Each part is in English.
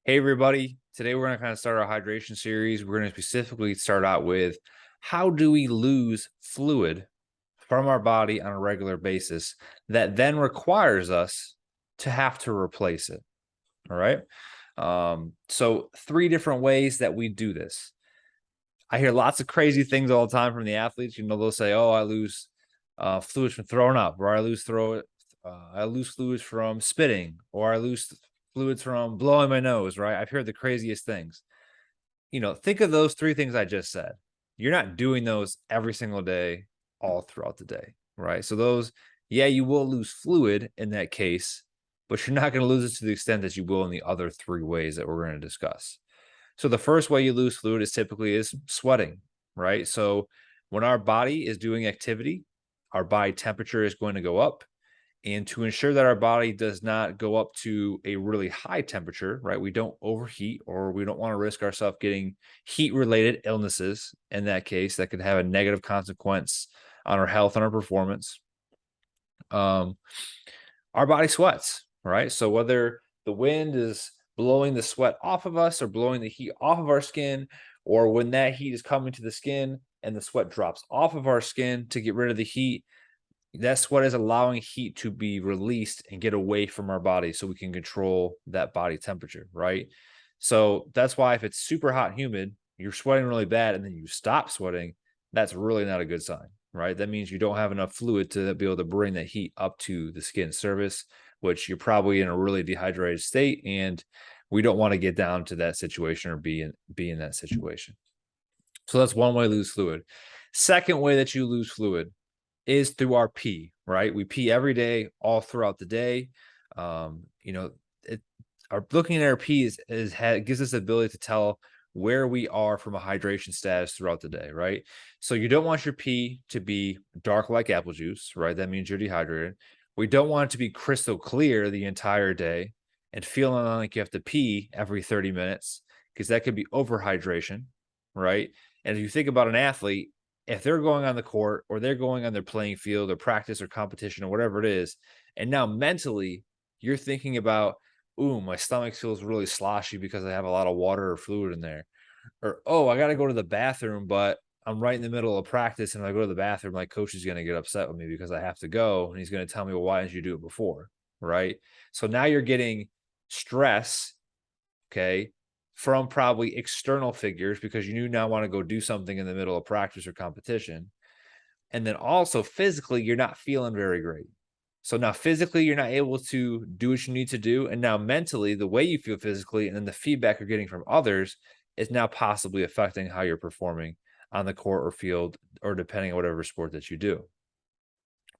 Hey, everybody. Today, we're going to kind of start our hydration series. We're going to specifically start out with how do we lose fluid from our body on a regular basis that then requires us to have to replace it. All right. So, three different ways that we do this. I hear lots of crazy things all the time from the athletes. They'll say, "Oh, I lose fluids from throwing up, or I lose fluids from spitting, or I lose fluids from blowing my nose." Right? I've heard the craziest things. Think of those three things I just said. You're not doing those every single day, all throughout the day, right? So those, yeah, you will lose fluid in that case, but you're not going to lose it to the extent that you will in the other three ways that we're going to discuss. So the first way you lose fluid is typically is sweating, right? So when our body is doing activity, our body temperature is going to go up. And to ensure that our body does not go up to a really high temperature, right? We don't overheat or we don't want to risk ourselves getting heat related illnesses in that case that could have a negative consequence on our health and our performance. Um, our body sweats, right? So whether the wind is blowing the sweat off of us or blowing the heat off of our skin, or when that heat is coming to the skin and the sweat drops off of our skin to get rid of the heat, that's what is allowing heat to be released and get away from our body so we can control that body temperature, right? So that's why if it's super hot and humid, you're sweating really bad and then you stop sweating, that's really not a good sign, right? That means you don't have enough fluid to be able to bring that heat up to the skin surface, which you're probably in a really dehydrated state. And we don't want to get down to that situation or be in that situation. So that's one way to lose fluid. Second way that you lose fluid is through our pee, right? We pee every day, all throughout the day. Um, you know, it, our looking at our pee gives us the ability to tell where we are from a hydration status throughout the day, right? So you don't want your pee to be dark like apple juice, right? That means you're dehydrated. We don't want it to be crystal clear the entire day and feeling like you have to pee every 30 minutes because that could be overhydration, right? And if you think about an athlete, if they're going on the court or they're going on their playing field or practice or competition or whatever it is, and now mentally you're thinking about, ooh, my stomach feels really sloshy because I have a lot of water or fluid in there. Or, oh, I got to go to the bathroom, but I'm right in the middle of practice. And if I go to the bathroom, my coach is going to get upset with me because I have to go. And he's going to tell me, well, why didn't you do it before? Right. So now you're getting stress, okay, from probably external figures because you now want to go do something in the middle of practice or competition. And then also physically, you're not feeling very great. So now physically, you're not able to do what you need to do. And now mentally, the way you feel physically and then the feedback you're getting from others is now possibly affecting how you're performing on the court or field, or depending on whatever sport that you do.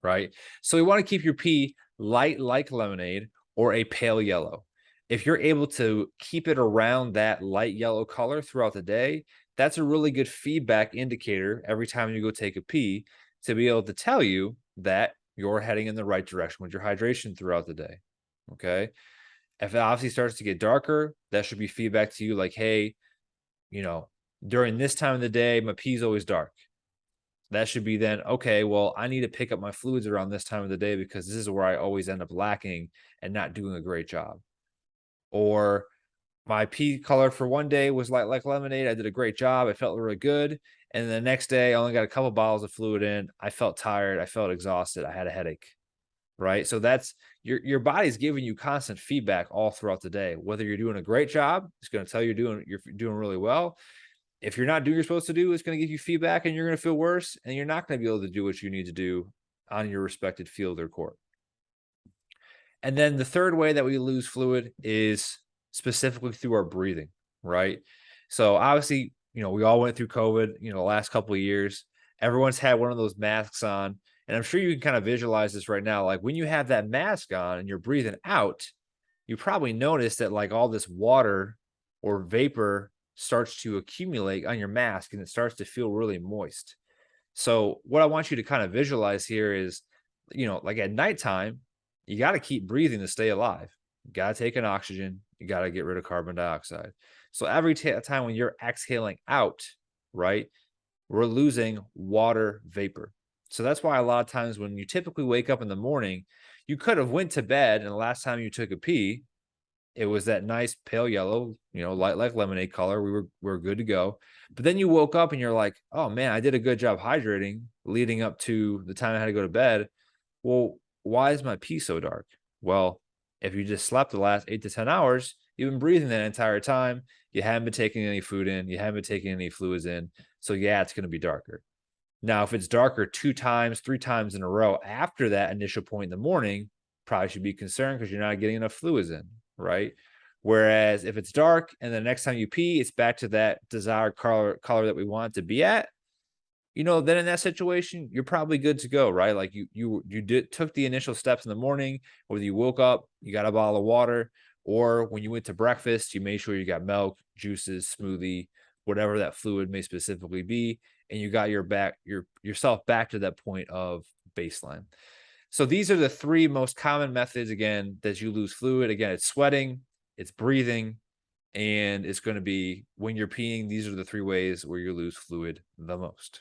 Right. So we want to keep your pee light like lemonade or a pale yellow. If you're able to keep it around that light yellow color throughout the day, that's a really good feedback indicator every time you go take a pee to be able to tell you that you're heading in the right direction with your hydration throughout the day. Okay. If it obviously starts to get darker, that should be feedback to you like, hey, you know, during this time of the day, my pee's always dark. That should be then, okay, well, I need to pick up my fluids around this time of the day because this is where I always end up lacking and not doing a great job. Or my pee color for one day was like lemonade. I did a great job. I felt really good. And the next day, I only got a couple bottles of fluid in. I felt tired. I felt exhausted. I had a headache. Right. So that's your body's giving you constant feedback all throughout the day. Whether you're doing a great job, it's going to tell you're doing really well. If you're not doing what you're supposed to do, it's going to give you feedback and you're going to feel worse and you're not going to be able to do what you need to do on your respected field or court. And then the third way that we lose fluid is specifically through our breathing, right? So obviously, we all went through COVID, the last couple of years. Everyone's had one of those masks on. And I'm sure you can kind of visualize this right now. Like when you have that mask on and you're breathing out, you probably notice that like all this water or vapor starts to accumulate on your mask and it starts to feel really moist. So what I want you to kind of visualize here is, like at nighttime, you got to keep breathing to stay alive. You got to take an oxygen. You got to get rid of carbon dioxide. So every time when you're exhaling out, right, we're losing water vapor. So that's why a lot of times when you typically wake up in the morning, you could have went to bed and the last time you took a pee, it was that nice pale yellow, light like lemonade color. We were good to go. But then you woke up and you're like, oh man, I did a good job hydrating leading up to the time I had to go to bed. Well, why is my pee so dark? Well, if you just slept the last 8 to 10 hours, you've been breathing that entire time. You haven't been taking any food in, you haven't been taking any fluids in. So yeah, it's going to be darker. Now, if it's darker 2 times, 3 times in a row after that initial point in the morning, probably should be concerned because you're not getting enough fluids in, right? Whereas if it's dark and the next time you pee, it's back to that desired color that we want it to be at, then in that situation, you're probably good to go, right? Like you did took the initial steps in the morning, whether you woke up, you got a bottle of water, or when you went to breakfast, you made sure you got milk, juices, smoothie, whatever that fluid may specifically be, and you got yourself back to that point of baseline. So these are the three most common methods again that you lose fluid. Again, it's sweating, it's breathing, and it's going to be when you're peeing. These are the three ways where you lose fluid the most.